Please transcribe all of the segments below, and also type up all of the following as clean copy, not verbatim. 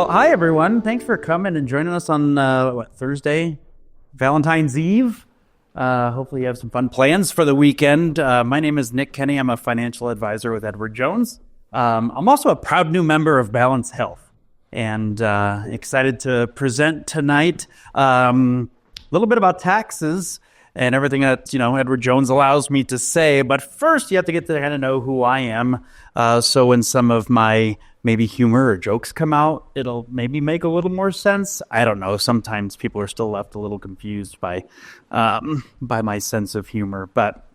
Well, hi everyone. Thanks for coming and joining us on Thursday, Valentine's Eve. Hopefully you have some fun plans for the weekend. My name is Nick Kenny. I'm a financial advisor with Edward Jones. I'm also a proud new member of Balance Health, and excited to present tonight a little bit about taxes and everything that Edward Jones allows me to say. But first, you have to get to kind of know who I am. So when some of my maybe humor or jokes come out, it'll maybe make a little more sense. I don't know. Sometimes people are still left a little confused by my sense of humor. But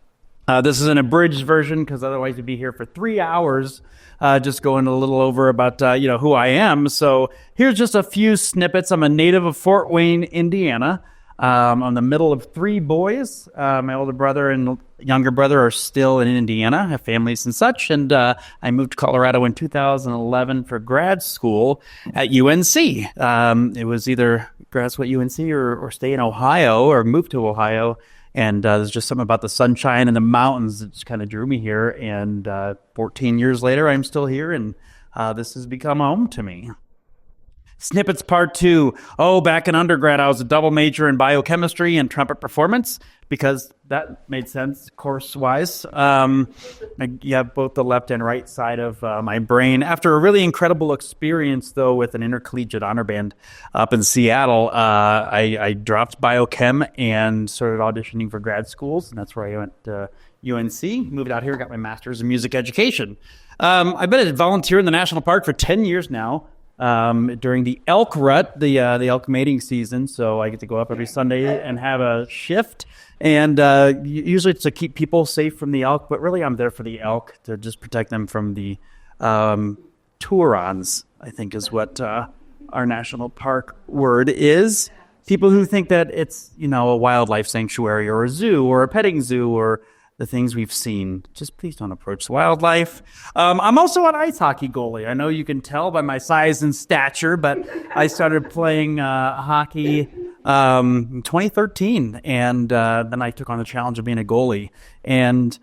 this is an abridged version because otherwise you'd be here for 3 hours just going a little over about who I am. So here's just a few snippets. I'm a native of Fort Wayne, Indiana. I'm the middle of 3 boys. My older brother and younger brother are still in Indiana, have families and such. And I moved to Colorado in 2011 for grad school at UNC. It was either grad school at UNC or stay in Ohio or move to Ohio. And there's just something about the sunshine and the mountains that just kind of drew me here. And 14 years later, I'm still here, and this has become home to me. Snippets part 2. Back in undergrad, I was a double major in biochemistry and trumpet performance because that made sense course-wise. You have both the left and right side of my brain. After a really incredible experience, though, with an intercollegiate honor band up in Seattle, I dropped biochem and started auditioning for grad schools, and that's where I went to UNC, moved out here, got my master's in music education. I've been a volunteer in the national park for 10 years now. During the elk rut, the elk mating season. So I get to go up every Sunday and have a shift. And usually it's to keep people safe from the elk, but really I'm there for the elk to just protect them from the Turons, I think is what our national park word is. People who think that it's, a wildlife sanctuary or a zoo or a petting zoo or the things we've seen. Just please don't approach the wildlife. I'm also an ice hockey goalie. I know you can tell by my size and stature, but I started playing hockey in 2013, and then I took on the challenge of being a goalie. And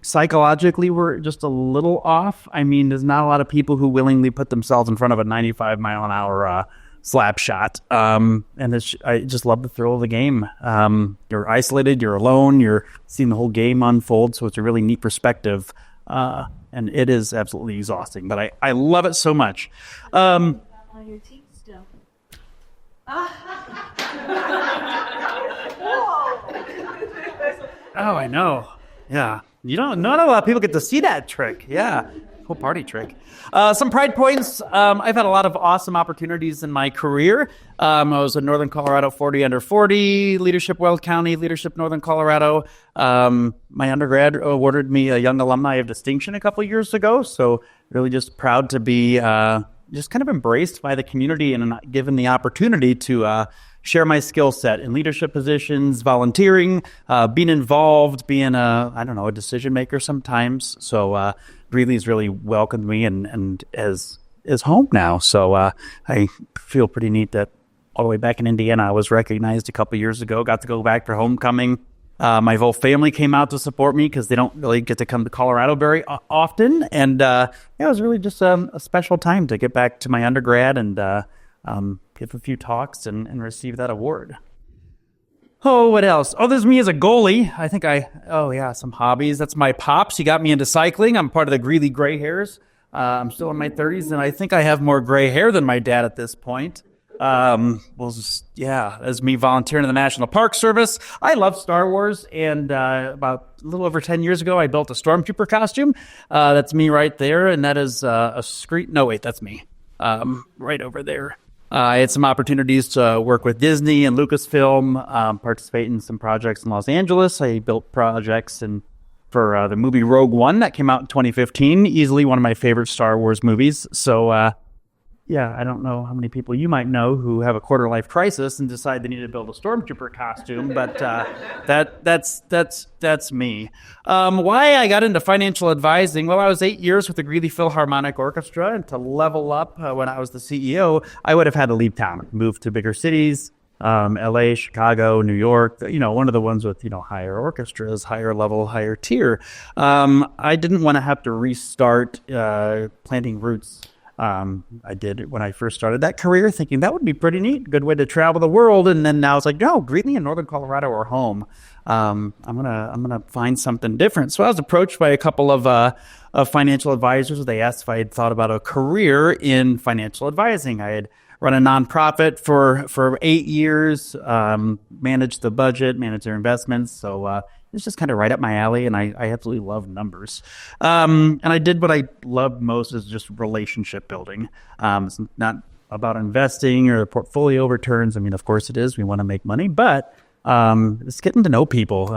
psychologically, we're just a little off. There's not a lot of people who willingly put themselves in front of a 95-mile-an-hour slap shot. I just love the thrill of the game. You're isolated, you're alone, you're seeing the whole game unfold, so it's a really neat perspective. And it is absolutely exhausting, but I love it so much. On your teeth still. Oh, I know. Yeah. Not a lot of people get to see that trick. Yeah. Cool party trick. Some pride points. I've had a lot of awesome opportunities in my career. I was in Northern Colorado 40 under 40, Leadership Weld County, Leadership Northern Colorado. My undergrad awarded me a Young Alumni of Distinction a couple years ago. So really just proud to be just kind of embraced by the community and given the opportunity to share my skill set in leadership positions, volunteering, being involved, being a decision maker sometimes. So Greeley's really welcomed me and is home now. So I feel pretty neat that all the way back in Indiana, I was recognized a couple years ago, got to go back for homecoming. My whole family came out to support me because they don't really get to come to Colorado very often. And it was really just a special time to get back to my undergrad and give a few talks and receive that award. What else? There's me as a goalie. I think some hobbies. That's my pops. He got me into cycling. I'm part of the Greeley Gray Hairs. I'm still in my 30s, and I think I have more gray hair than my dad at this point. As me volunteering in the National Park Service. I love Star Wars, and about a little over 10 years ago, I built a Stormtrooper costume. That's me right there, and that is a screen. No, wait, that's me. Right over there. I had some opportunities to work with Disney and Lucasfilm, participate in some projects in Los Angeles. I built projects for the movie Rogue One that came out in 2015, easily one of my favorite Star Wars movies. So, I don't know how many people you might know who have a quarter-life crisis and decide they need to build a Stormtrooper costume, but that's me. Why I got into financial advising? Well, I was 8 years with the Greeley Philharmonic Orchestra, and to level up when I was the CEO, I would have had to leave town, move to bigger cities, LA, Chicago, New York, one of the ones with, higher orchestras, higher level, higher tier. I didn't want to have to restart planting roots I did it when I first started that career, thinking that would be pretty neat, good way to travel the world. And then now it's like, no, Greeley and Northern Colorado are home. I'm gonna find something different. So I was approached by a couple of financial advisors. They asked if I had thought about a career in financial advising. I had run a nonprofit for 8 years, managed the budget, managed their investments. So it's just kind of right up my alley, and I absolutely love numbers. And I did what I loved most is just relationship building. It's not about investing or portfolio returns. I mean, of course it is. We want to make money, but it's getting to know people.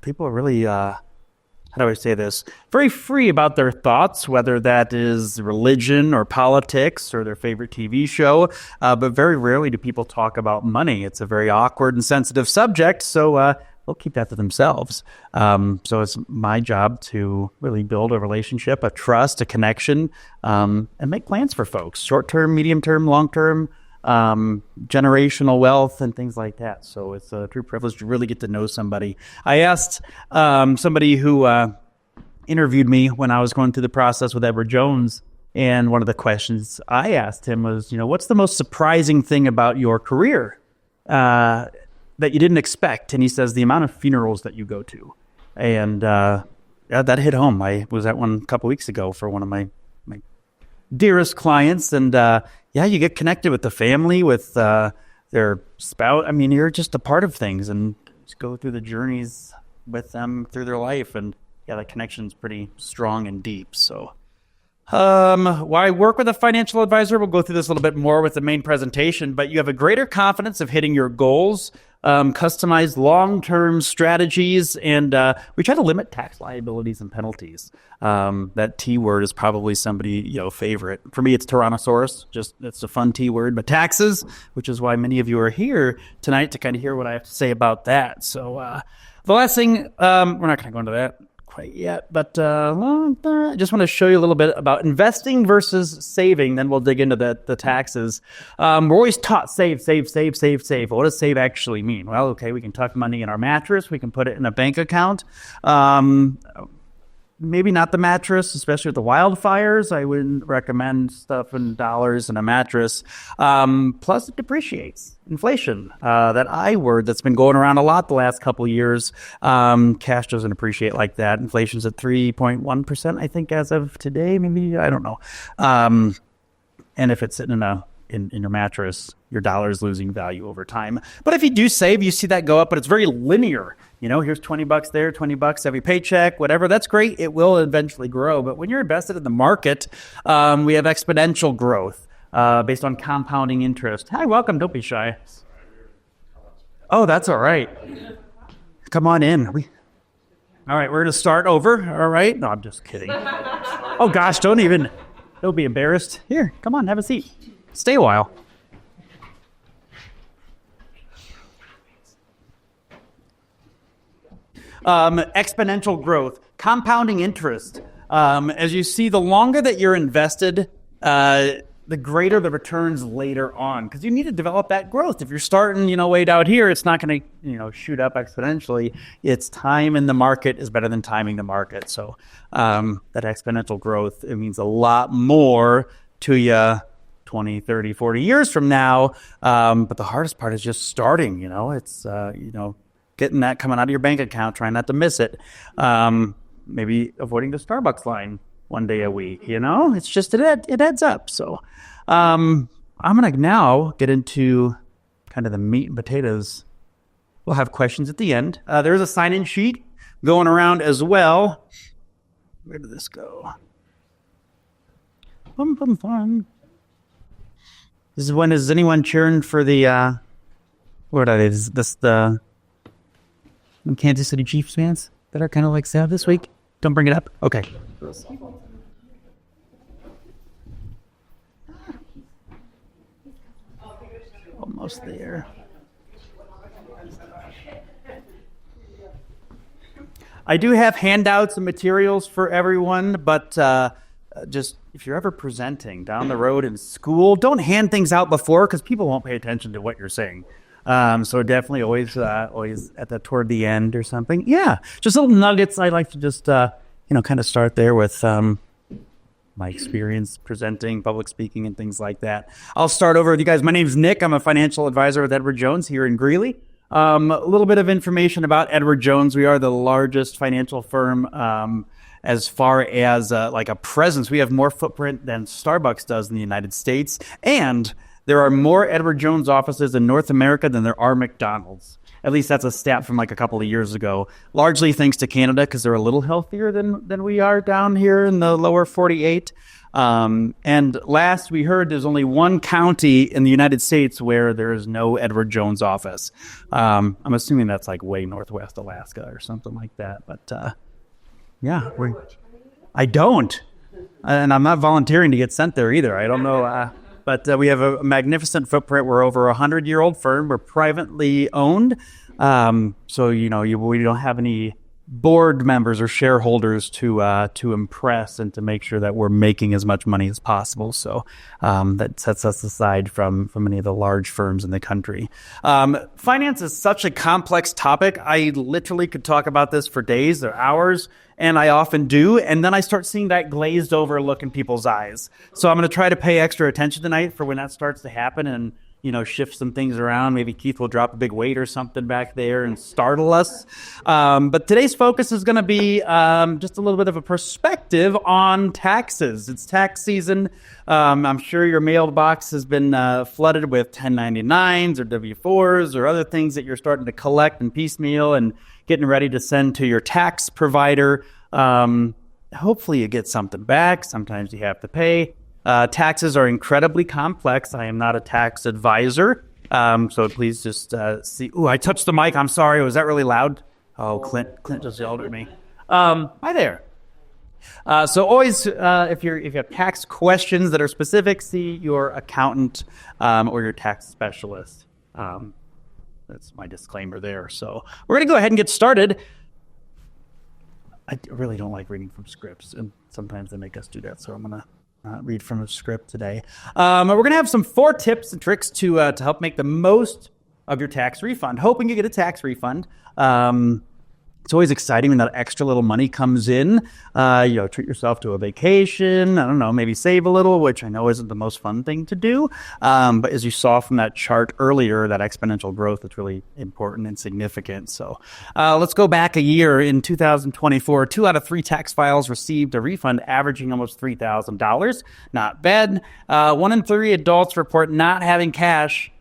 People are really, how do I say this? Very free about their thoughts, whether that is religion or politics or their favorite TV show. But very rarely do people talk about money. It's a very awkward and sensitive subject. So they'll keep that to themselves. So it's my job to really build a relationship, a trust, a connection, and make plans for folks, short-term, medium-term, long-term, generational wealth and things like that. So it's a true privilege to really get to know somebody. I asked somebody who interviewed me when I was going through the process with Edward Jones, and one of the questions I asked him was, what's the most surprising thing about your career that you didn't expect? And he says, the amount of funerals that you go to. And yeah, that hit home. I was at one a couple weeks ago for one of my dearest clients, and yeah, you get connected with the family, with their spouse. I mean, you're just a part of things, and just go through the journeys with them through their life, and yeah, that connection's pretty strong and deep. So why I work with a financial advisor, we'll go through this a little bit more with the main presentation, but you have a greater confidence of hitting your goals, customized long-term strategies, and we try to limit tax liabilities and penalties. That T word is probably somebody, favorite. For me, it's Tyrannosaurus. Just it's a fun T word, but taxes, which is why many of you are here tonight to kind of hear what I have to say about that. So the last thing, we're not going to go into that quite yet, but I just want to show you a little bit about investing versus saving. Then we'll dig into the taxes. We're always taught save. But what does save actually mean? Well, okay, we can tuck money in our mattress. We can put it in a bank account. Maybe not the mattress, especially with the wildfires. I wouldn't recommend stuff in dollars in a mattress. Plus, it depreciates. Inflation, that I word that's been going around a lot the last couple of years. Cash doesn't appreciate like that. Inflation's at 3.1%, I think, as of today. Maybe, I don't know. And if it's sitting in your mattress, your dollar is losing value over time. But if you do save, you see that go up, but it's very linear. Here's $20 there, $20 every paycheck, whatever. That's great. It will eventually grow. But when you're invested in the market, we have exponential growth based on compounding interest. Hi, welcome. Don't be shy. Oh, that's all right. Come on in. All right, we're going to start over. All right. No, I'm just kidding. Oh, gosh, don't be embarrassed. Here, come on, have a seat. Stay a while. Exponential growth, compounding interest. As you see, the longer that you're invested, the greater the returns later on, because you need to develop that growth. If you're starting, way down here, it's not going to, shoot up exponentially. It's time in the market is better than timing the market. So that exponential growth, it means a lot more to you 20, 30, 40 years from now. But the hardest part is just starting, it's, getting that coming out of your bank account, trying not to miss it. Maybe avoiding the Starbucks line one day a week, it's just, it adds up. So I'm going to now get into kind of the meat and potatoes. We'll have questions at the end. There's a sign-in sheet going around as well. Where did this go? Fun. This is when, is anyone cheering for the, what are they? Is this the Kansas City Chiefs fans that are kind of like sad this week? Don't bring it up? Okay. Almost there. I do have handouts and materials for everyone, but just if you're ever presenting down the road in school, don't hand things out before, because people won't pay attention to what you're saying. So definitely always at the toward the end or something. Yeah, just little nuggets. I like to just kind of start there with my experience presenting, public speaking, and things like that. I'll start over with you guys. My name's Nick. I'm a financial advisor with Edward Jones here in Greeley. A little bit of information about Edward Jones. We are the largest financial firm as far as like a presence. We have more footprint than Starbucks does in the United States. And there are more Edward Jones offices in North America than there are McDonald's. At least that's a stat from like a couple of years ago, largely thanks to Canada because they're a little healthier than we are down here in the lower 48. And last we heard there's only one county in the United States where there is no Edward Jones office. I'm assuming that's like way northwest Alaska or something like that. But yeah, I don't. And I'm not volunteering to get sent there either. I don't know. But we have a magnificent footprint. We're over a 100-year-old firm. We're privately owned. So, we don't have any board members or shareholders to impress and to make sure that we're making as much money as possible. So that sets us aside from many of the large firms in the country. Finance is such a complex topic. I literally could talk about this for days or hours, and I often do. And then I start seeing that glazed over look in people's eyes. So I'm going to try to pay extra attention tonight for when that starts to happen and shift some things around. Maybe Keith will drop a big weight or something back there and startle us. But today's focus is going to be just a little bit of a perspective on taxes. It's tax season. I'm sure your mailbox has been flooded with 1099s or W-4s or other things that you're starting to collect and piecemeal and getting ready to send to your tax provider. Hopefully you get something back. Sometimes you have to pay. Taxes are incredibly complex. I am not a tax advisor, so please just see. Ooh, I touched the mic. I'm sorry. Was that really loud? Oh, Clint just yelled at me. Hi there. So always, if you have tax questions that are specific, see your accountant or your tax specialist. That's my disclaimer there. So we're going to go ahead and get started. I really don't like reading from scripts, and sometimes they make us do that, so I'm going to read from a script today. We're going to have some 4 tips and tricks to help make the most of your tax refund. Hoping you get a tax refund. It's always exciting when that extra little money comes in. Treat yourself to a vacation. I don't know, maybe save a little, which I know isn't the most fun thing to do. But as you saw from that chart earlier, that exponential growth is really important and significant. So let's go back a year. In 2024, 2 out of 3 tax files received a refund averaging almost $3,000. Not bad. 1 in 3 adults report not having cash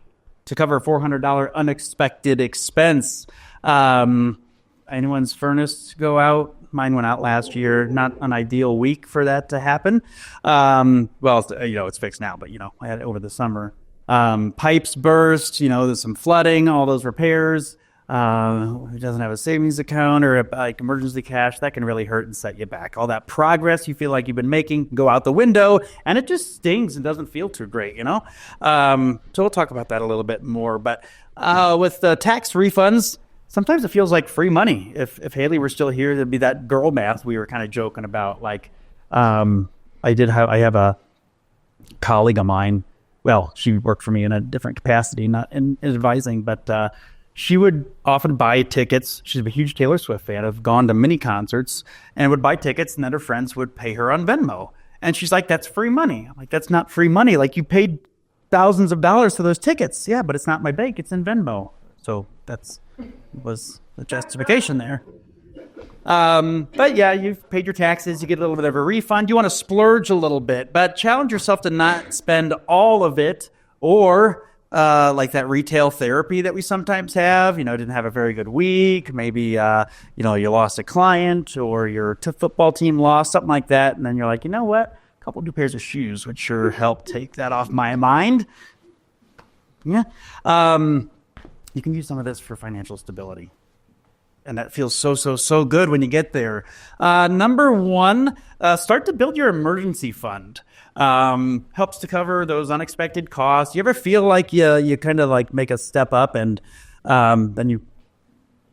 to cover a $400 unexpected expense. Anyone's furnace go out? Mine went out last year. Not an ideal week for that to happen. It's fixed now, but I had it over the summer. Pipes burst. There's some flooding. All those repairs. Who doesn't have a savings account or like emergency cash? That can really hurt and set you back. All that progress you feel like you've been making go out the window, and it just stings and doesn't feel too great. So we'll talk about that a little bit more. But with the tax refunds, sometimes it feels like free money. If Haley were still here, there'd be that girl math we were kind of joking about. Like, I have a colleague of mine. Well, she worked for me in a different capacity, not in advising, but she would often buy tickets. She's a huge Taylor Swift fan. Have gone to many concerts and would buy tickets, and then her friends would pay her on Venmo. And she's like, "That's free money." I'm like, "That's not free money. Like, you paid thousands of dollars for those tickets." "Yeah, but it's not my bank. It's in Venmo." So was the justification there. But yeah, you've paid your taxes, you get a little bit of a refund, you want to splurge a little bit, but challenge yourself to not spend all of it, or like that retail therapy that we sometimes have, didn't have a very good week, maybe, you lost a client, or your football team lost, something like that, and then you're like, you know what, a couple new pairs of shoes would sure help take that off my mind. Yeah. You can use some of this for financial stability. And that feels so good when you get there. Number 1, start to build your emergency fund. Helps to cover those unexpected costs. You ever feel like you kind of like make a step up and then you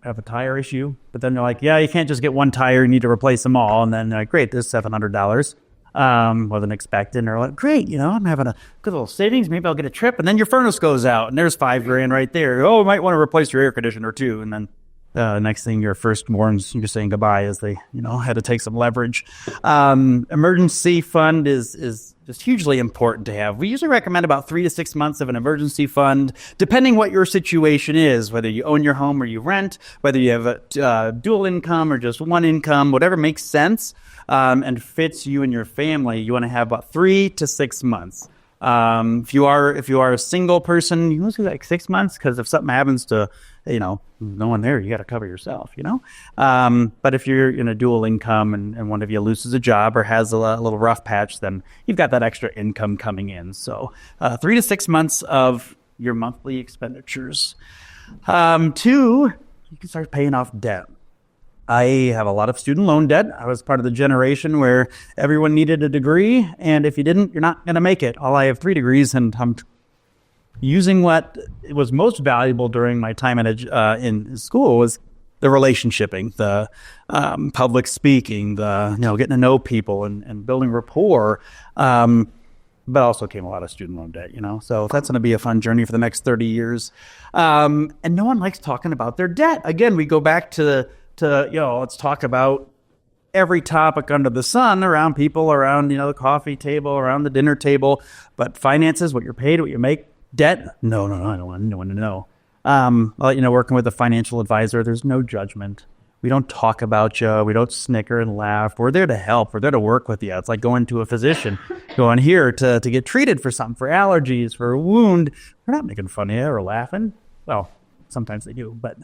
have a tire issue, but then you're like, yeah, you can't just get one tire, you need to replace them all. And then like, great, this is $700. Wasn't expecting, or like, great, I'm having a good little savings, maybe I'll get a trip. And then your furnace goes out and there's $5,000 right there. Oh, you might want to replace your air conditioner too. And then Next thing, your firstborns, you're saying goodbye as they, had to take some leverage. Emergency fund is just hugely important to have. We usually recommend about 3 to 6 months of an emergency fund, depending what your situation is, whether you own your home or you rent, whether you have a dual income or just one income, whatever makes sense and fits you and your family. You want to have about 3 to 6 months. If you are a single person, you want to do like 6 months, because if something happens to, no one there, you got to cover yourself, But if you're in a dual income and one of you loses a job or has a little rough patch, then you've got that extra income coming in. So 3 to 6 months of your monthly expenditures. 2, you can start paying off debt. I have a lot of student loan debt. I was part of the generation where everyone needed a degree, and if you didn't, you're not going to make it. I have 3 degrees, and I'm using what was most valuable during my time in school was the relationshiping, the public speaking, the getting to know people and building rapport. But also came a lot of student loan debt, So that's going to be a fun journey for the next 30 years. And no one likes talking about their debt. Again, we go back to let's talk about every topic under the sun around people, around, the coffee table, around the dinner table. But finances, what you're paid, what you make, debt, no, I don't want anyone to know. Working with a financial advisor, there's no judgment. We don't talk about you. We don't snicker and laugh. We're there to help. We're there to work with you. It's like going to a physician, going here to get treated for something, for allergies, for a wound. We're not making fun of you or laughing. Well, sometimes they do, but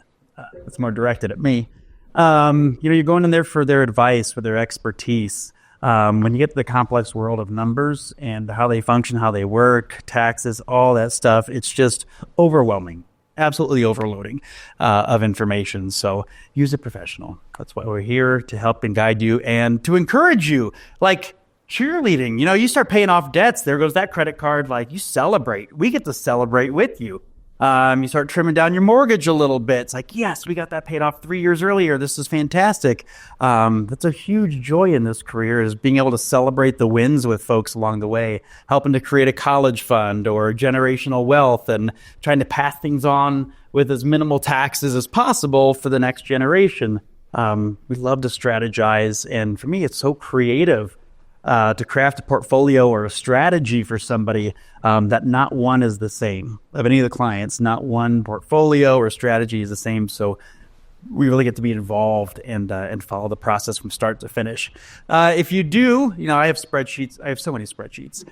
it's more directed at me. You're going in there for their advice, for their expertise. When you get to the complex world of numbers and how they function, how they work, taxes, all that stuff, it's just overwhelming, absolutely overloading of information. So use a professional. That's why we're here, to help and guide you and to encourage you. Like cheerleading, you start paying off debts. There goes that credit card. Like, you celebrate. We get to celebrate with you. You start trimming down your mortgage a little bit. It's like, yes, we got that paid off 3 years earlier. This is fantastic. That's a huge joy in this career, is being able to celebrate the wins with folks along the way, helping to create a college fund or generational wealth and trying to pass things on with as minimal taxes as possible for the next generation. We love to strategize. And for me, it's so creative to craft a portfolio or a strategy for somebody that not one is the same. Of any of the clients, not one portfolio or strategy is the same. So we really get to be involved and follow the process from start to finish. If you do, I have spreadsheets. I have so many spreadsheets.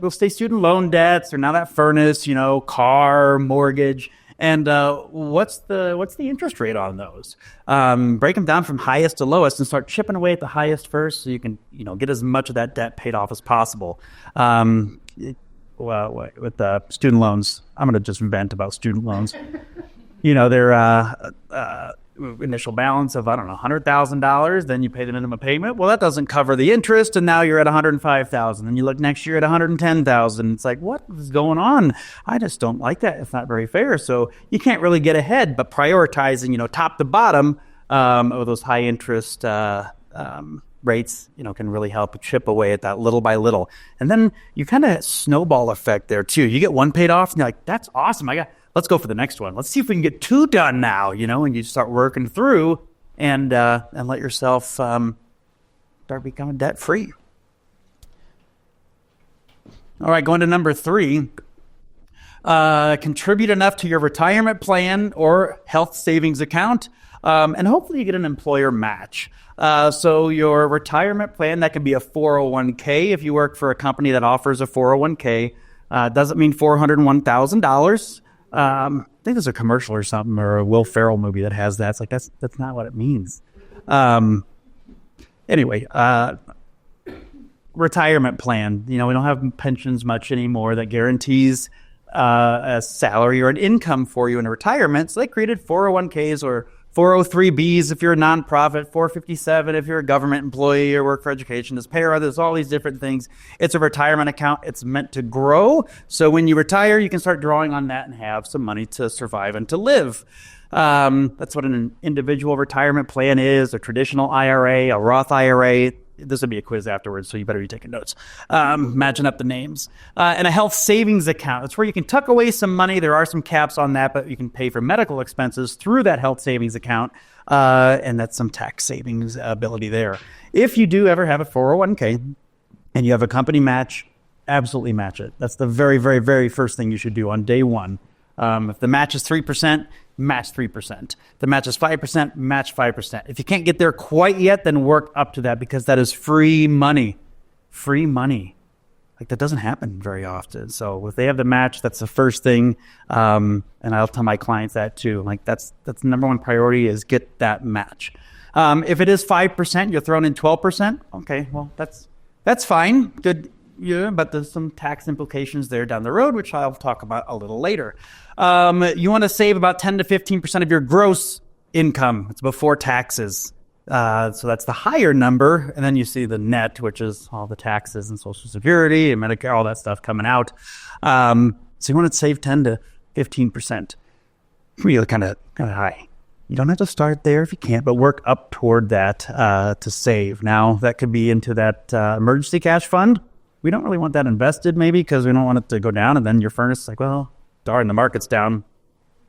We'll say student loan debts, or now that furnace, car, mortgage. And what's the interest rate on those? Break them down from highest to lowest and start chipping away at the highest first, so you can get as much of that debt paid off as possible. With the student loans, I'm going to just vent about student loans. Their initial balance of, $100,000. Then you pay the minimum payment. Well, that doesn't cover the interest, and now you're at $105,000. And you look next year at $110,000. It's like, what is going on? I just don't like that. It's not very fair. So you can't really get ahead, but prioritizing, top to bottom of those high interest rates, can really help chip away at that little by little. And then you kind of snowball effect there too. You get one paid off, and you're like, that's awesome. Let's go for the next one. Let's see if we can get 2 done now, and you start working through and let yourself start becoming debt free. All right, going to number 3. Contribute enough to your retirement plan or health savings account, and hopefully you get an employer match. So your retirement plan, that can be a 401k if you work for a company that offers a 401k. Doesn't mean $401,000. I think there's a commercial or something, or a Will Ferrell movie that has that. It's like, that's not what it means. Anyway, retirement plan. We don't have pensions much anymore that guarantees a salary or an income for you in retirement. So they created 401ks or 403bs if you're a nonprofit, 457 if you're a government employee or work for education. There's payroll, there's all these different things. It's a retirement account. It's meant to grow. So when you retire, you can start drawing on that and have some money to survive and to live. That's what an individual retirement plan is, a traditional IRA, a Roth IRA. this would be a quiz afterwards, so you better be taking notes. Matching up the names. And a health savings account. It's where you can tuck away some money. There are some caps on that, but you can pay for medical expenses through that health savings account. And that's some tax savings ability there. If you do ever have a 401k and you have a company match, absolutely match it. That's the very, very, very first thing you should do on day one. If the match is 3%, match 3%. If the match is 5%, match 5%. If you can't get there quite yet, then work up to that, because that is free money. Free money. Like, that doesn't happen very often. So if they have the match, that's the first thing. And I'll tell my clients that too. Like, that's the number one priority, is get that match. If it is 5%, you're throwing in 12%. Okay, well, that's fine. Good. Yeah, but there's some tax implications there down the road, which I'll talk about a little later. You want to save about 10 to 15% of your gross income. It's before taxes. So that's the higher number. And then you see the net, which is all the taxes and Social Security and Medicare, all that stuff coming out. So you want to save 10 to 15%. Really kind of high. You don't have to start there if you can't, but work up toward that to save. Now, that could be into that emergency cash fund. We don't really want that invested, maybe, because we don't want it to go down, and then your furnace is like, well, darn, the market's down.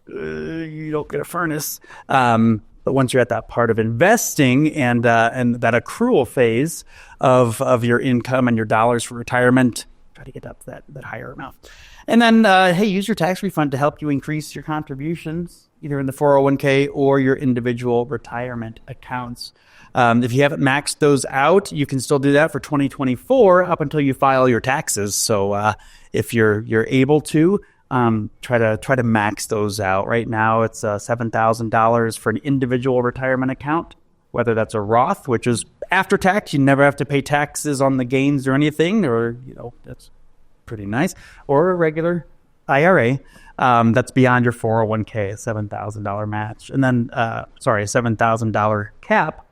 You don't get a furnace. But once you're at that part of investing and that accrual phase of your income and your dollars for retirement, try to get up to that higher amount. And then, hey, use your tax refund to help you increase your contributions, either in the 401k or your individual retirement accounts. If you haven't maxed those out, you can still do that for 2024 up until you file your taxes. So if you're able to, try to max those out. Right now, it's $7,000 for an individual retirement account, whether that's a Roth, which is after tax. You never have to pay taxes on the gains or anything, or, that's pretty nice, or a regular IRA. That's beyond your 401k, a $7,000 match. And then, a $7,000 cap.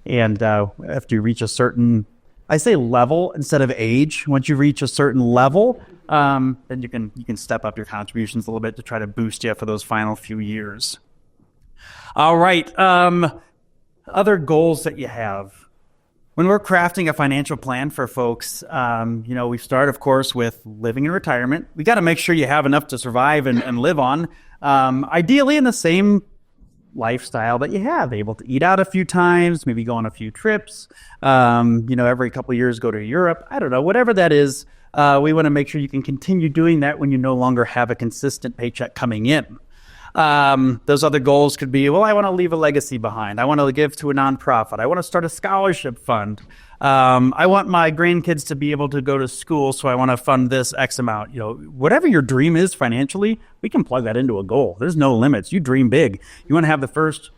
And after you reach a certain, I say level instead of age, once you reach a certain level, then you can step up your contributions a little bit to try to boost you for those final few years. All right. Other goals that you have. When we're crafting a financial plan for folks, we start, of course, with living in retirement. We got to make sure you have enough to survive and live on, ideally in the same lifestyle that you have, able to eat out a few times, maybe go on a few trips, every couple of years go to Europe. I don't know, whatever that is. We want to make sure you can continue doing that when you no longer have a consistent paycheck coming in. Those other goals could be, well, I want to leave a legacy behind. I want to give to a nonprofit. I want to start a scholarship fund. I want my grandkids to be able to go to school, so I want to fund this X amount. Whatever your dream is financially, we can plug that into a goal. There's no limits. You dream big. You want to have the first,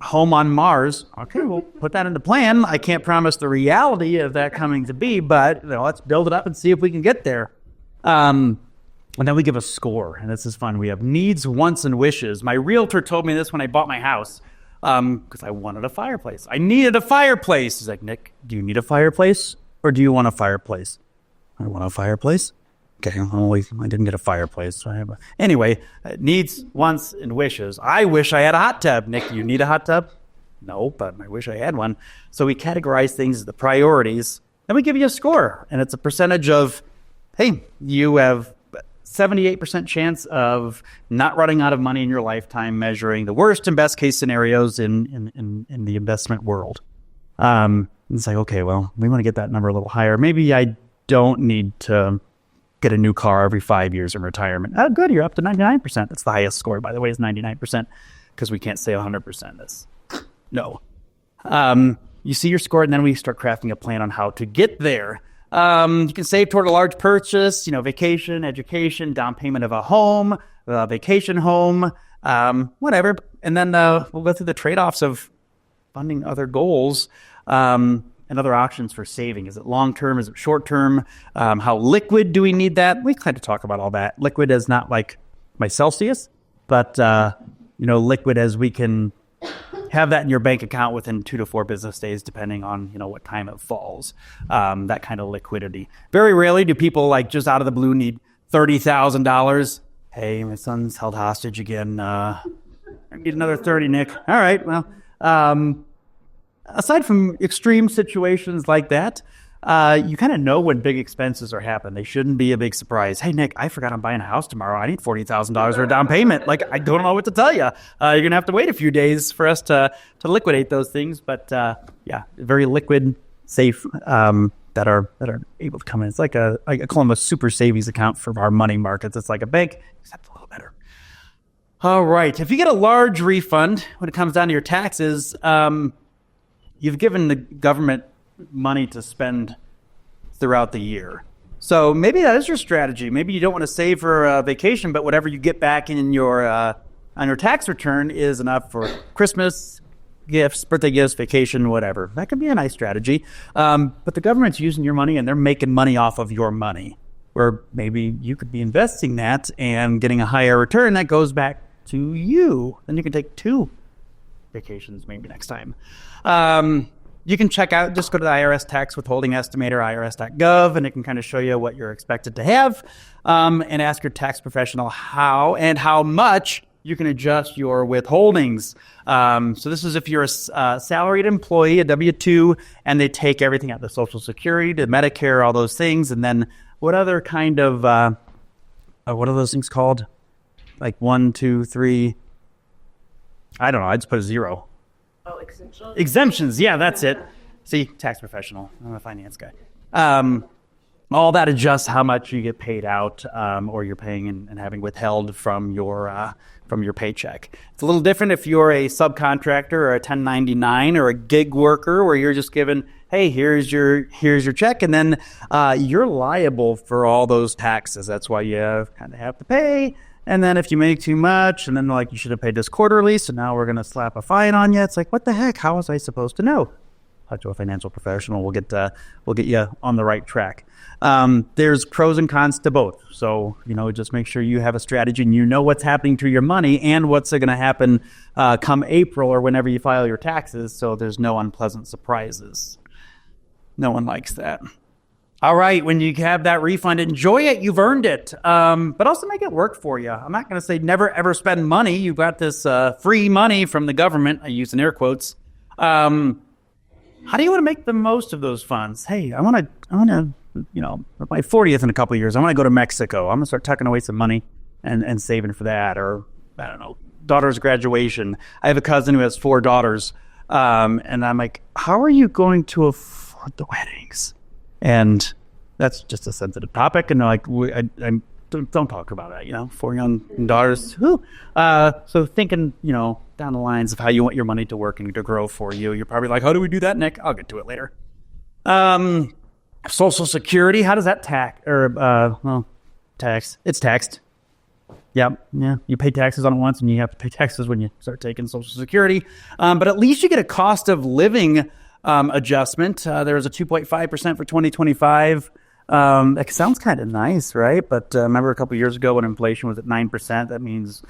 home on Mars. Okay, we'll put that into plan. I can't promise the reality of that coming to be, but let's build it up and see if we can get there. And then we give a score, and this is fun. We have needs, wants, and wishes. My realtor told me this when I bought my house, because I wanted a fireplace. I needed a fireplace. He's like, Nick, do you need a fireplace, or do you want a fireplace? I want a fireplace. Okay, well, I didn't get a fireplace. So anyway, needs, wants, and wishes. I wish I had a hot tub. Nick, you need a hot tub? No, but I wish I had one. So we categorize things as the priorities, and we give you a score, and it's a percentage of, hey, you have 78% chance of not running out of money in your lifetime, measuring the worst and best case scenarios in the investment world. It's like, okay, well, we want to get that number a little higher. Maybe I don't need to get a new car every 5 years in retirement. Oh, good, you're up to 99%. That's the highest score, by the way, is 99%, because we can't say 100%. That's no. You see your score, and then we start crafting a plan on how to get there. You can save toward a large purchase, vacation, education, down payment of a home, vacation home, whatever. And then we'll go through the trade-offs of funding other goals and other options for saving. Is it long-term? Is it short-term? How liquid do we need that? We kind of talk about all that. Liquid is not like my Celsius, but, liquid as we can have that in your bank account within 2 to 4 business days, depending on, what time it falls. That kind of liquidity. Very rarely do people just out of the blue need $30,000. Hey, my son's held hostage again. I need another 30, Nick. All right. Well, aside from extreme situations like that, you kind of know when big expenses are happening. They shouldn't be a big surprise. Hey, Nick, I forgot I'm buying a house tomorrow. I need $40,000 for a down payment. Like, I don't know what to tell you. You're going to have to wait a few days for us to liquidate those things. But yeah, very liquid, safe, that are able to come in. It's like I call them a super savings account for our money markets. It's like a bank, except a little better. All right. If you get a large refund when it comes down to your taxes, you've given the government money to spend throughout the year. So maybe that is your strategy. Maybe you don't want to save for a vacation, but whatever you get back in your on your tax return is enough for Christmas gifts, birthday gifts, vacation, whatever. That could be a nice strategy. But the government's using your money and they're making money off of your money, where maybe you could be investing that and getting a higher return that goes back to you. Then you can take 2 vacations maybe next time. You can check out, just go to the IRS tax withholding estimator, irs.gov, and it can kind of show you what you're expected to have, and ask your tax professional how and how much you can adjust your withholdings. So this is if you're a salaried employee, a W-2, and they take everything out, the Social Security, the Medicare, all those things, and then what other kind of, what are those things called? Like 1, 2, 3, I don't know, I just put a 0. Oh, exemptions? Exemptions, yeah, that's it. See, tax professional, I'm a finance guy. All that adjusts how much you get paid out, or you're paying and having withheld from your paycheck. It's a little different if you're a subcontractor or a 1099 or a gig worker, where you're just given, hey, here's your check, and then you're liable for all those taxes. That's why you kind of have to pay. And then if you make too much, and then like you should have paid this quarterly, so now we're going to slap a fine on you. It's like, what the heck? How was I supposed to know? Talk to a financial professional. We'll get you on the right track. There's pros and cons to both. So, just make sure you have a strategy and you know what's happening to your money and what's going to happen come April or whenever you file your taxes, so there's no unpleasant surprises. No one likes that. All right, when you have that refund, enjoy it. You've earned it, but also make it work for you. I'm not going to say never, ever spend money. You've got this free money from the government. I use in air quotes. How do you want to make the most of those funds? Hey, I want to, my 40th in a couple of years, I want to go to Mexico. I'm going to start tucking away some money and saving for that. Or, I don't know, daughter's graduation. I have a cousin who has 4 daughters. And I'm like, how are you going to afford the weddings? And that's just a sensitive topic. And they're like, I don't talk about that, 4 young daughters. So thinking, down the lines of how you want your money to work and to grow for you. You're probably like, how do we do that, Nick? I'll get to it later. Social Security, how does that tax? It's taxed. Yeah. You pay taxes on it once, and you have to pay taxes when you start taking Social Security. But at least you get a cost of living adjustment. There was a 2.5% for 2025. That sounds kind of nice, right? But remember a couple of years ago when inflation was at 9%, that means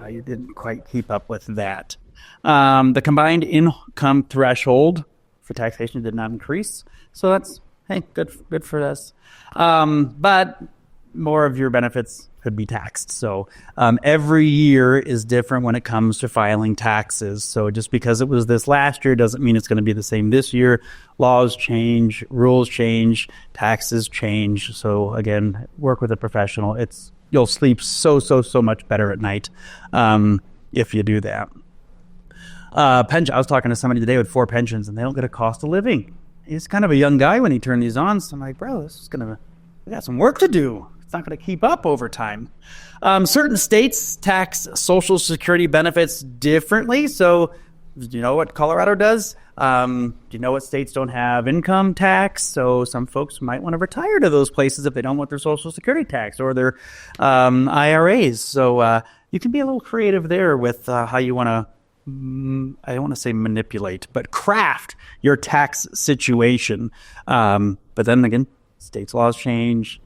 you didn't quite keep up with that. The combined income threshold for taxation did not increase. So that's, hey, good for us. But more of your benefits could be taxed. So every year is different when it comes to filing taxes. So just because it was this last year doesn't mean it's going to be the same this year. Laws change, rules change, taxes change. So again, work with a professional. You'll sleep so much better at night if you do that. Pension. I was talking to somebody today with 4 pensions, and they don't get a cost of living. He's kind of a young guy when he turned these on. So I'm like, bro, we got some work to do. It's not going to keep up over time. Certain states tax Social Security benefits differently. So do you know what Colorado does? Do you know what states don't have income tax? So some folks might want to retire to those places if they don't want their Social Security tax or their IRAs. So you can be a little creative there with how you want to, I don't want to say manipulate, but craft your tax situation. But then again, states' laws change.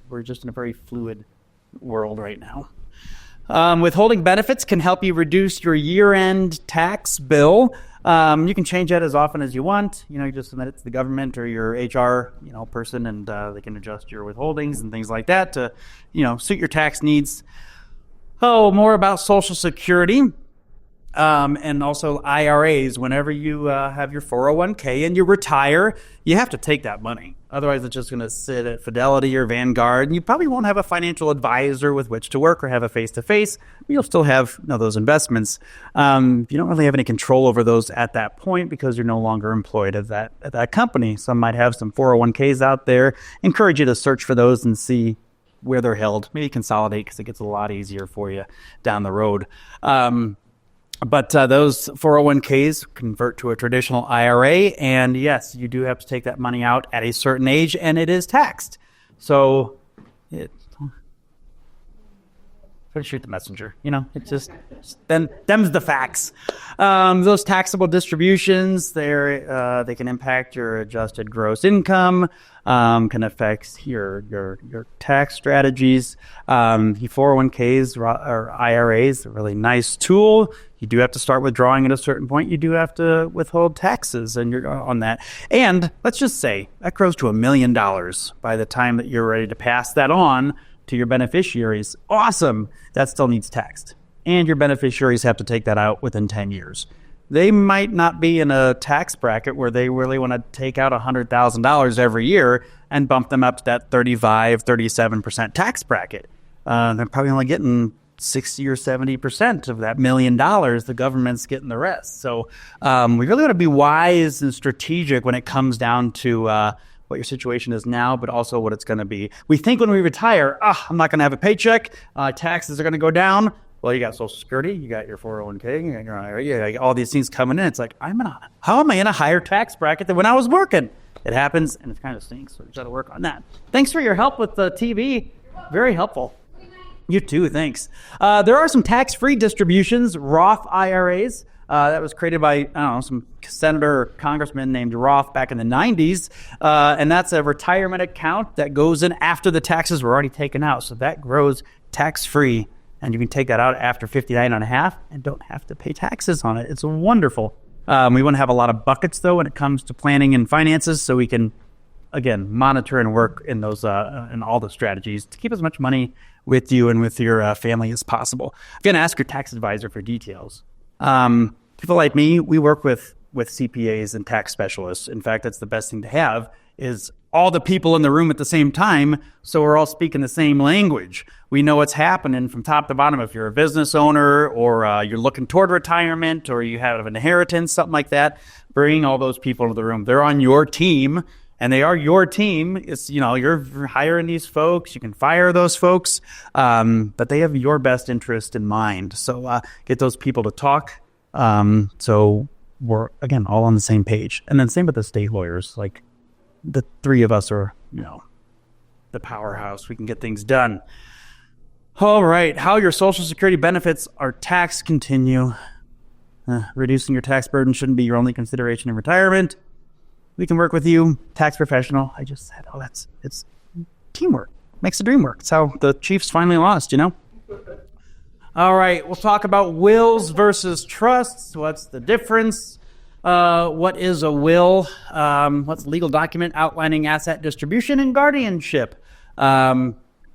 We're just in a very fluid world right now. Withholding benefits can help you reduce your year-end tax bill. You can change that as often as you want. You just submit it to the government or your HR, person, and they can adjust your withholdings and things like that to, suit your tax needs. More about Social Security. And also IRAs. Whenever you have your 401k and you retire, you have to take that money. Otherwise, it's just going to sit at Fidelity or Vanguard, and you probably won't have a financial advisor with which to work or have a face-to-face. You'll still have those investments. You don't really have any control over those at that point because you're no longer employed at that company. Some might have some 401ks out there. Encourage you to search for those and see where they're held. Maybe consolidate because it gets a lot easier for you down the road. But those 401ks convert to a traditional IRA, and yes, you do have to take that money out at a certain age, and it is taxed. So, shoot the messenger. It's just them's the facts. Those taxable distributions, they can impact your adjusted gross income, can affect your tax strategies. The 401ks or IRAs, a really nice tool. You do have to start withdrawing at a certain point. You do have to withhold taxes and you're on that. And let's just say that grows to $1 million by the time that you're ready to pass that on to your beneficiaries. Awesome. That still needs taxed. And your beneficiaries have to take that out within 10 years. They might not be in a tax bracket where they really want to take out $100,000 every year and bump them up to that 35, 37% tax bracket. They're probably only getting 60 or 70% of that $1 million. The government's getting the rest. So we really want to be wise and strategic when it comes down to what your situation is now, but also what it's going to be. We think when we retire, I'm not going to have a paycheck. Taxes are going to go down. Well, you got Social Security, you got your 401k, you got your IRA, you got all these things coming in. It's like, how am I in a higher tax bracket than when I was working? It happens, and it kind of stinks, so we got to work on that. Thanks for your help with the TV. Very helpful. You too, thanks. There are some tax-free distributions, Roth IRAs. That was created by, some senator or congressman named Roth back in the 90s. And that's a retirement account that goes in after the taxes were already taken out. So that grows tax-free. And you can take that out after 59 and a half and don't have to pay taxes on it. It's wonderful. We want to have a lot of buckets, though, when it comes to planning and finances, so we can, again, monitor and work in those in all the strategies to keep as much money with you and with your family as possible. Again, ask your tax advisor for details. People like me, we work with CPAs and tax specialists. In fact, that's the best thing to have is all the people in the room at the same time, so we're all speaking the same language. We know what's happening from top to bottom. If you're a business owner or you're looking toward retirement or you have an inheritance, something like that, bring all those people into the room. They're on your team, and they are your team. It's, you're hiring these folks. You can fire those folks, but they have your best interest in mind. So get those people to talk. So we're, again, all on the same page. And then same with the state lawyers. Like, the three of us are, the powerhouse. We can get things done. All right. How your Social Security benefits are taxed continue. Reducing your tax burden shouldn't be your only consideration in retirement. We can work with you, tax professional. I just said, it's teamwork. Makes the dream work. It's how the Chiefs finally lost, All right. We'll talk about wills versus trusts. What's the difference? What is a will? What's a legal document outlining asset distribution and guardianship?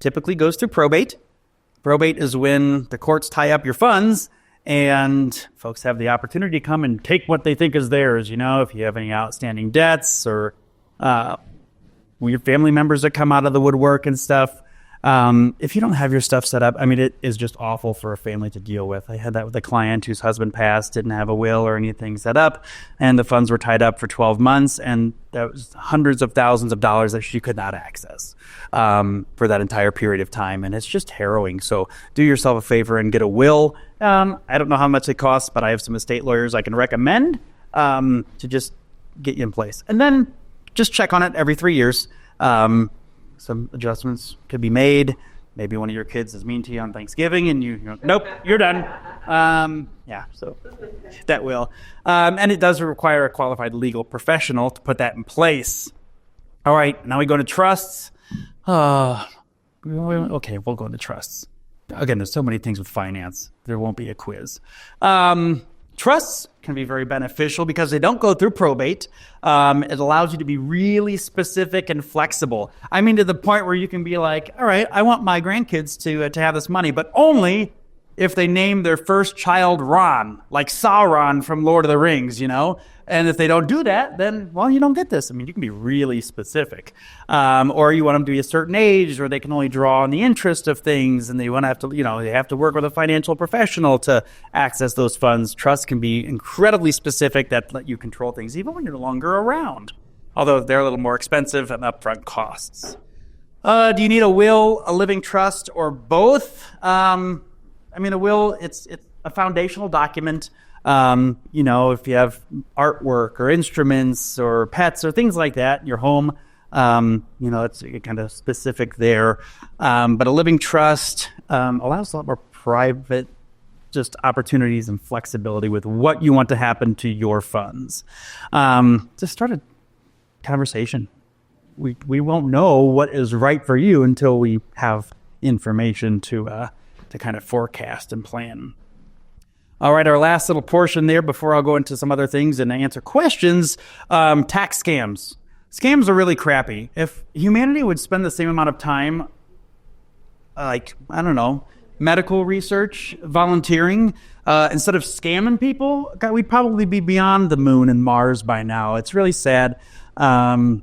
Typically goes through probate. Probate is when the courts tie up your funds and folks have the opportunity to come and take what they think is theirs. If you have any outstanding debts or your family members that come out of the woodwork and stuff. If you don't have your stuff set up, it is just awful for a family to deal with. I had that with a client whose husband passed, didn't have a will or anything set up, and the funds were tied up for 12 months, and that was hundreds of thousands of dollars that she could not access for that entire period of time, and it's just harrowing. So do yourself a favor and get a will. I don't know how much it costs, but I have some estate lawyers I can recommend to just get you in place. And then just check on it every 3 years. Some adjustments could be made. Maybe one of your kids is mean to you on Thanksgiving and you nope, you're done. So that will. And it does require a qualified legal professional to put that in place. All right, now we go to trusts. Okay, we'll go into trusts. Again, there's so many things with finance. There won't be a quiz. Trusts can be very beneficial because they don't go through probate. It allows you to be really specific and flexible. To the point where you can be like, all right, I want my grandkids to have this money, but only if they name their first child Ron, like Sauron from Lord of the Rings, And if they don't do that, then, well, you don't get this. I mean, you can be really specific. Or you want them to be a certain age, or they can only draw on the interest of things, and they want to have to, they have to work with a financial professional to access those funds. Trusts can be incredibly specific that let you control things, even when you're no longer around, although they're a little more expensive and upfront costs. Do you need a will, a living trust, or both? A will, it's a foundational document. If you have artwork or instruments or pets or things like that in your home, it's kind of specific there. But a living trust allows a lot more private just opportunities and flexibility with what you want to happen to your funds. Just start a conversation. We won't know what is right for you until we have information to kind of forecast and plan. All right, our last little portion there before I'll go into some other things and answer questions, tax scams. Scams are really crappy. If humanity would spend the same amount of time, medical research, volunteering, instead of scamming people, God, we'd probably be beyond the moon and Mars by now. It's really sad. And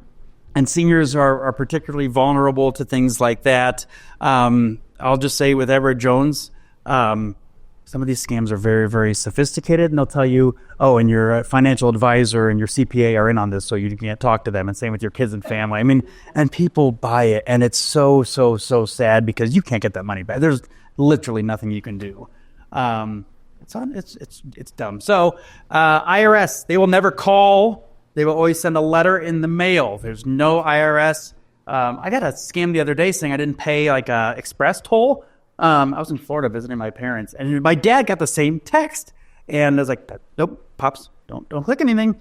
seniors are particularly vulnerable to things like that. I'll just say with Edward Jones, some of these scams are very, very sophisticated, and they'll tell you, and your financial advisor and your CPA are in on this, so you can't talk to them, and same with your kids and family. And people buy it, and it's so, so, so sad because you can't get that money back. There's literally nothing you can do. It's dumb. So IRS, they will never call. They will always send a letter in the mail. There's no IRS. I got a scam the other day saying I didn't pay like a express toll. I was in Florida visiting my parents, and my dad got the same text, and I was like, "Nope, pops, don't click anything."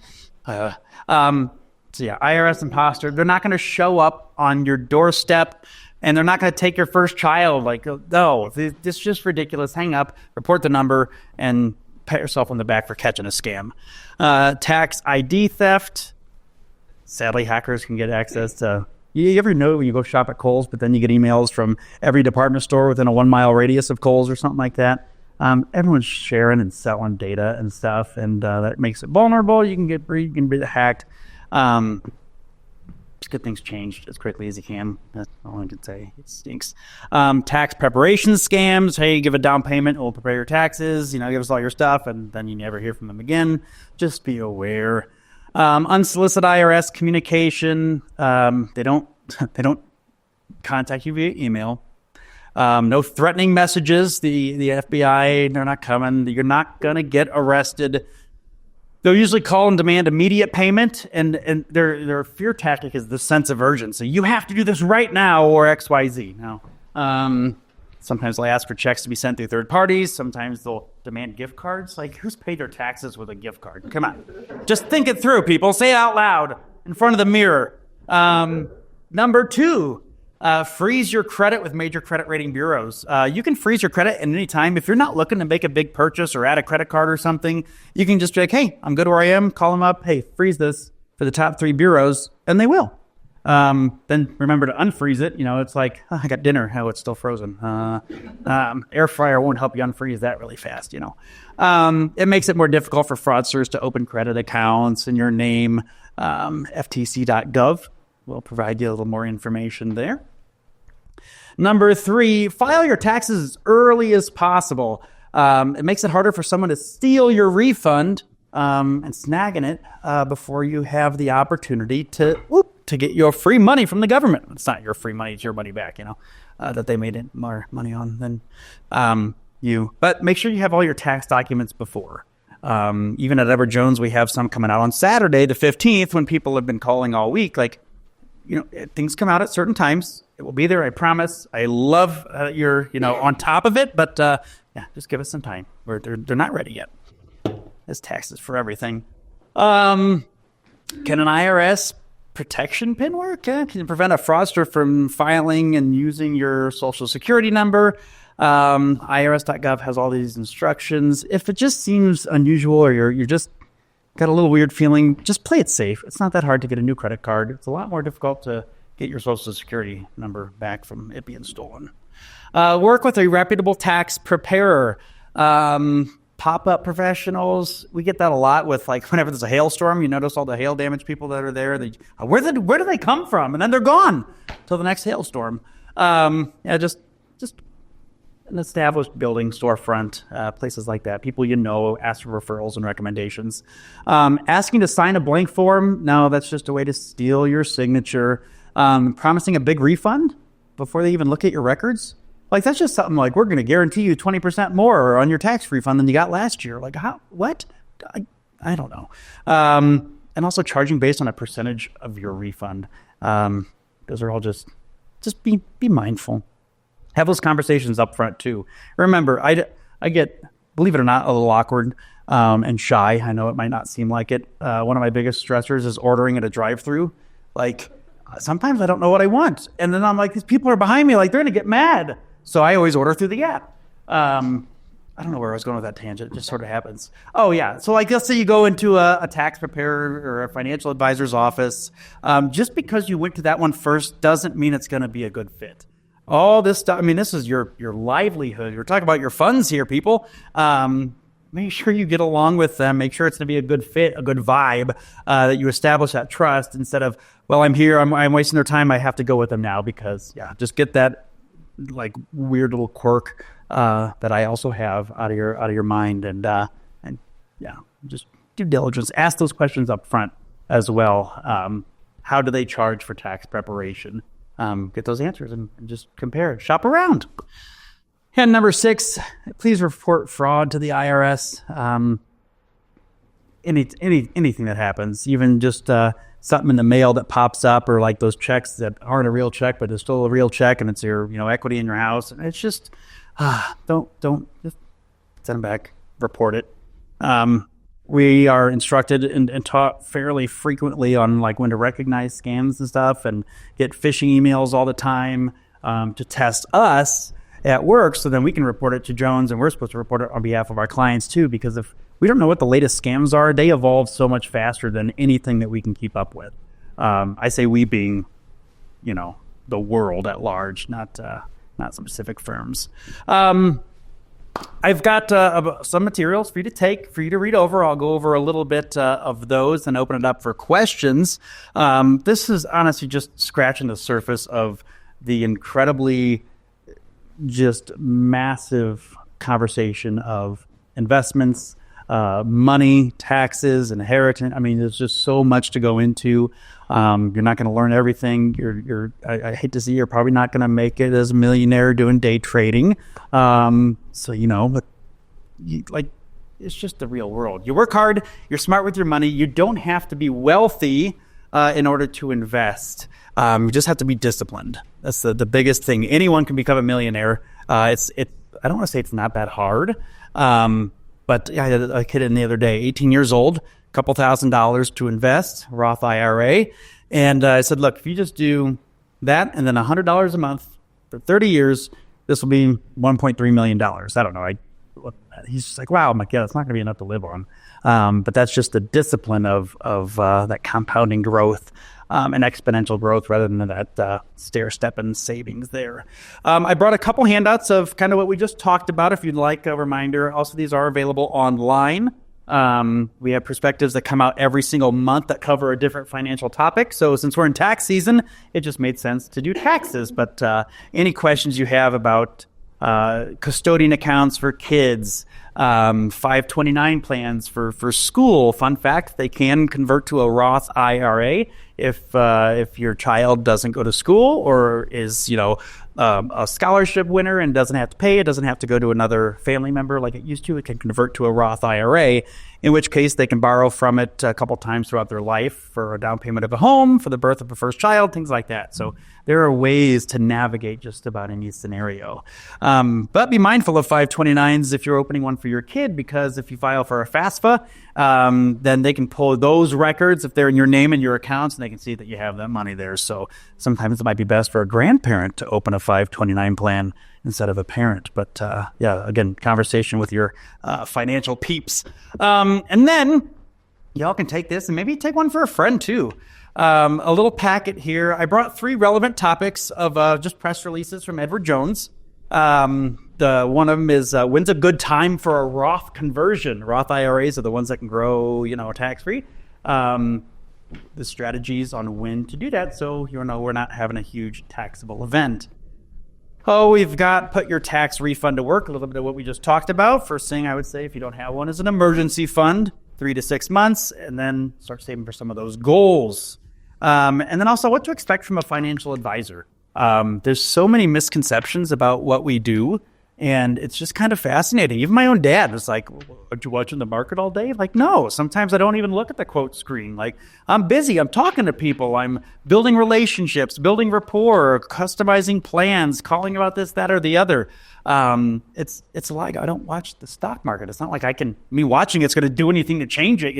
IRS imposter. They're not going to show up on your doorstep, and they're not going to take your first child. Like, no, this is just ridiculous. Hang up, report the number, and pat yourself on the back for catching a scam. Tax ID theft. Sadly, hackers can get access to. You ever know when you go shop at Kohl's, but then you get emails from every department store within a 1 mile radius of Kohl's or something like that? Everyone's sharing and selling data and stuff, and that makes it vulnerable. You can be hacked. Just get things changed as quickly as you can. That's all I can say. It stinks. Tax preparation scams. Hey, give a down payment, we'll prepare your taxes. Give us all your stuff, and then you never hear from them again. Just be aware. Unsolicited IRS communication. They don't contact you via email. No threatening messages. The FBI, they're not coming. You're not going to get arrested. They'll usually call and demand immediate payment, and their fear tactic is the sense of urgency. You have to do this right now or XYZ. Now, sometimes they'll ask for checks to be sent through third parties. Sometimes they'll demand gift cards. Like, who's paid their taxes with a gift card? Come on. Just think it through, people. Say it out loud in front of the mirror. Number 2, freeze your credit with major credit rating bureaus. You can freeze your credit at any time. If you're not looking to make a big purchase or add a credit card or something, you can just be like, hey, I'm good where I am. Call them up. Hey, freeze this for the top 3 bureaus, and they will. Then remember to unfreeze it. It's like, I got dinner. It's still frozen. Air fryer won't help you unfreeze that really fast, It makes it more difficult for fraudsters to open credit accounts in your name. FTC.gov will provide you a little more information there. Number 3, file your taxes as early as possible. It makes it harder for someone to steal your refund and snagging it before you have the opportunity to get your free money from the government. It's not your free money, it's your money back, that they made more money on than you. But make sure you have all your tax documents before. Even at Edward Jones, we have some coming out on Saturday, the 15th, when people have been calling all week. Like, things come out at certain times. It will be there, I promise. I love you're, on top of it, but just give us some time. They're not ready yet. There's taxes for everything. Can an IRS protection pin work? Can it prevent a fraudster from filing and using your social security number? IRS.gov has all these instructions. If it just seems unusual or you're just got a little weird feeling, just play it safe. It's not that hard to get a new credit card. It's a lot more difficult to get your social security number back from it being stolen. Work with a reputable tax preparer. Pop-up professionals, we get that a lot with, like, whenever there's a hailstorm, you notice all the hail damage people that are there. Where do they come from? And then they're gone till the next hailstorm. Just an established building, storefront, places like that. People ask for referrals and recommendations. Asking to sign a blank form, no, that's just a way to steal your signature. Promising a big refund before they even look at your records. Like, that's just something like, we're going to guarantee you 20% more on your tax refund than you got last year. Like, how? What? I don't know. And also charging based on a percentage of your refund. Those are all just be mindful. Have those conversations up front too. Remember, I get, believe it or not, a little awkward and shy. I know it might not seem like it. One of my biggest stressors is ordering at a drive-thru. Like, sometimes I don't know what I want. And then I'm like, these people are behind me, like, they're going to get mad. So I always order through the app. I don't know where I was going with that tangent. It just sort of happens. Oh, yeah. So, like, let's say you go into a tax preparer or a financial advisor's office. Just because you went to that one first doesn't mean it's going to be a good fit. All this stuff, I mean, this is your livelihood. You're talking about your funds here, people. Make sure you get along with them. Make sure it's going to be a good fit, a good vibe, that you establish that trust instead of, well, I'm here, I'm wasting their time, I have to go with them now because, just get that, like, weird little quirk that I also have out of your mind, and just due diligence. Ask those questions up front as well. How do they charge for tax preparation? Get those answers and just compare. Shop around. And number 6, please report fraud to the IRS. Anything that happens, even just something in the mail that pops up, or like those checks that aren't a real check, but it's still a real check, and it's your equity in your house. And it's just don't just send them back. Report it. We are instructed and taught fairly frequently on, like, when to recognize scams and stuff, and get phishing emails all the time to test us at work, so then we can report it to Jones, and we're supposed to report it on behalf of our clients too, because if we don't know what the latest scams are, they evolve so much faster than anything that we can keep up with. I say we being, the world at large, not specific firms. I've got some materials for you to take, for you to read over. I'll go over a little bit of those and open it up for questions. This is honestly just scratching the surface of the incredibly just massive conversation of investments, money, taxes, inheritance. I mean, there's just so much to go into. You're not going to learn everything. I hate to see you're probably not going to make it as a millionaire doing day trading. But it's just the real world. You work hard. You're smart with your money. You don't have to be wealthy in order to invest. You just have to be disciplined. That's the biggest thing. Anyone can become a millionaire. I don't want to say it's not that hard. But I had a kid in the other day, 18 years old, a couple $1,000s to invest, Roth IRA. And I said, look, if you just do that and then $100 a month for 30 years, this will be $1.3 million. I don't know. He's just like, wow. I'm like, yeah, that's not going to be enough to live on. But that's just the discipline of that compounding growth and exponential growth rather than that stair-stepping savings there. I brought a couple handouts of kind of what we just talked about, if you'd like a reminder. Also, these are available online. We have perspectives that come out every single month that cover a different financial topic. So since we're in tax season, it just made sense to do taxes. But any questions you have about custodian accounts for kids, 529 plans for school. Fun fact, they can convert to a Roth IRA if your child doesn't go to school or is, a scholarship winner and doesn't have to pay. It doesn't have to go to another family member like it used to. It can convert to a Roth IRA, in which case they can borrow from it a couple times throughout their life for a down payment of a home, for the birth of a first child, things like that. So there are ways to navigate just about any scenario. But be mindful of 529s if you're opening one for your kid, because if you file for a FAFSA, then they can pull those records if they're in your name and your accounts, and they can see that you have that money there. So sometimes it might be best for a grandparent to open a 529 plan instead of a parent. But again, conversation with your financial peeps. And then y'all can take this and maybe take one for a friend too. A little packet here. I brought 3 relevant topics of just press releases from Edward Jones. The one of them is when's a good time for a Roth conversion? Roth IRAs are the ones that can grow, tax free. The strategies on when to do that, so we're not having a huge taxable event. Oh, we've got put your tax refund to work. A little bit of what we just talked about. First thing I would say, if you don't have one, is an emergency fund, 3 to 6 months, and then start saving for some of those goals. And then also what to expect from a financial advisor. There's so many misconceptions about what we do, and it's just kind of fascinating. Even my own dad was like, "Aren't you watching the market all day?" Like, no, sometimes I don't even look at the quote screen. Like, I'm busy. I'm talking to people. I'm building relationships, building rapport, customizing plans, calling about this, that, or the other. It's like I don't watch the stock market. It's not like me watching it's going to do anything to change it,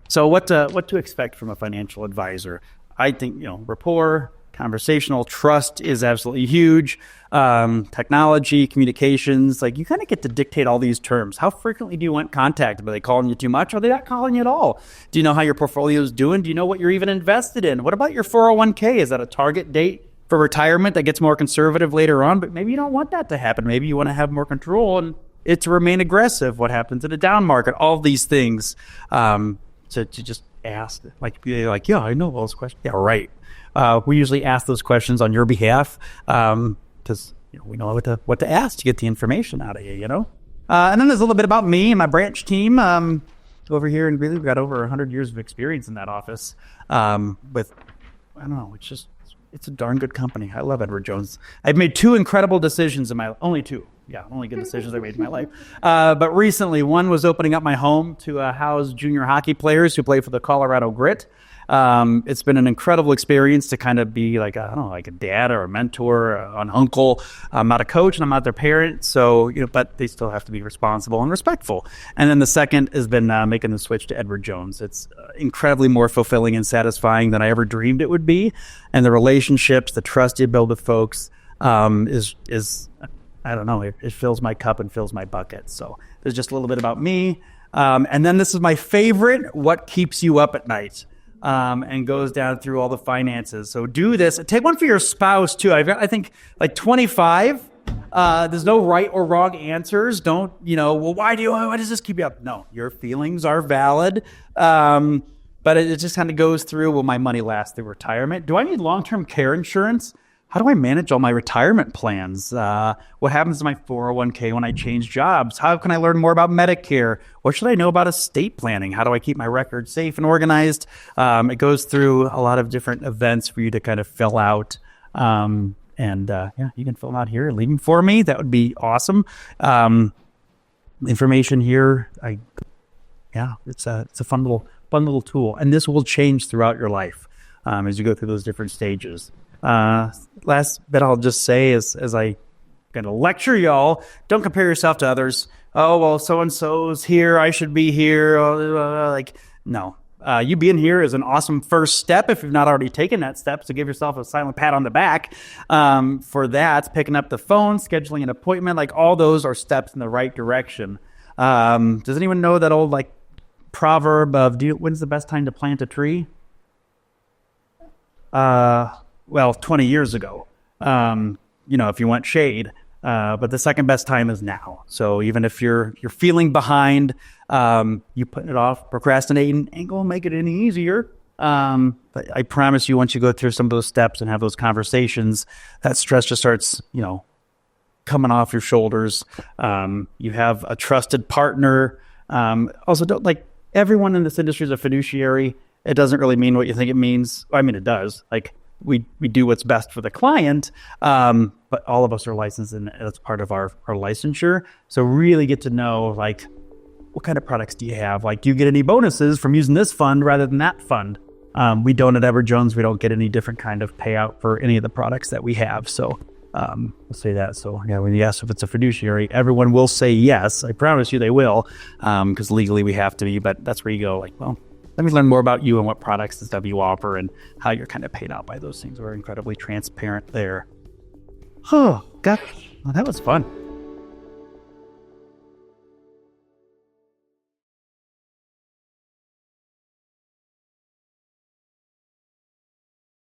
So what to expect from a financial advisor? I think, rapport, conversational trust is absolutely huge. Technology, communications, you kind of get to dictate all these terms. How frequently do you want contact? Are they calling you too much? Are they not calling you at all? Do you know how your portfolio is doing? Do you know what you're even invested in? What about your 401k? Is that a target date for retirement that gets more conservative later on? But maybe you don't want that to happen. Maybe you want to have more control and it to remain aggressive. What happens in a down market? All these things. To just ask, yeah, I know all those questions. Yeah, right. We usually ask those questions on your behalf because we know what to ask to get the information out of you. And then there's a little bit about me and my branch team over here in Greeley. We've got over 100 years of experience in that office. It's a darn good company. I love Edward Jones. I've made 2 incredible decisions only good decisions I made in my life. But recently, one was opening up my home to house junior hockey players who play for the Colorado Grit. It's been an incredible experience to kind of be like a dad or a mentor, an uncle. I'm not a coach and I'm not their parent, so but they still have to be responsible and respectful. And then the second has been making the switch to Edward Jones. It's incredibly more fulfilling and satisfying than I ever dreamed it would be. And the relationships, the trust you build with folks is I don't know. It fills my cup and fills my bucket. So there's just a little bit about me. And then this is my favorite, what keeps you up at night, and goes down through all the finances. So do this. Take one for your spouse, too. I think 25. There's no right or wrong answers. Don't, why does this keep you up? No, your feelings are valid. But it just kind of goes through, will my money last through retirement? Do I need long-term care insurance? How do I manage all my retirement plans? What happens to my 401k when I change jobs? How can I learn more about Medicare? What should I know about estate planning? How do I keep my records safe and organized? It goes through a lot of different events for you to kind of fill out. You can fill them out here and leave them for me. That would be awesome. Information here. It's a fun little tool. And this will change throughout your life as you go through those different stages. Last bit I'll just say is, as I kind of lecture y'all, don't compare yourself to others. Oh, well, so-and-so's here, I should be here. No. You being here is an awesome first step if you've not already taken that step. So give yourself a silent pat on the back for that. Picking up the phone, scheduling an appointment, all those are steps in the right direction. Does anyone know that old proverb of when's the best time to plant a tree? 20 years ago, if you want shade, but the second best time is now. So even if you're feeling behind, you putting it off, procrastinating ain't going to make it any easier. But I promise you, once you go through some of those steps and have those conversations, that stress just starts, coming off your shoulders. You have a trusted partner. Also, don't everyone in this industry is a fiduciary. It doesn't really mean what you think it means. I mean, it does. We do what's best for the client, but all of us are licensed, and that's part of our licensure. So really get to know, what kind of products do you have? Do you get any bonuses from using this fund rather than that fund? We don't at Edward Jones. We don't get any different kind of payout for any of the products that we have. So we'll say that. So when you ask if it's a fiduciary, everyone will say yes. I promise you they will, because legally we have to be. But that's where you go, let me learn more about you and what products and stuff you offer and how you're kind of paid out by those things. We're incredibly transparent there. Oh, gosh. Well, that was fun.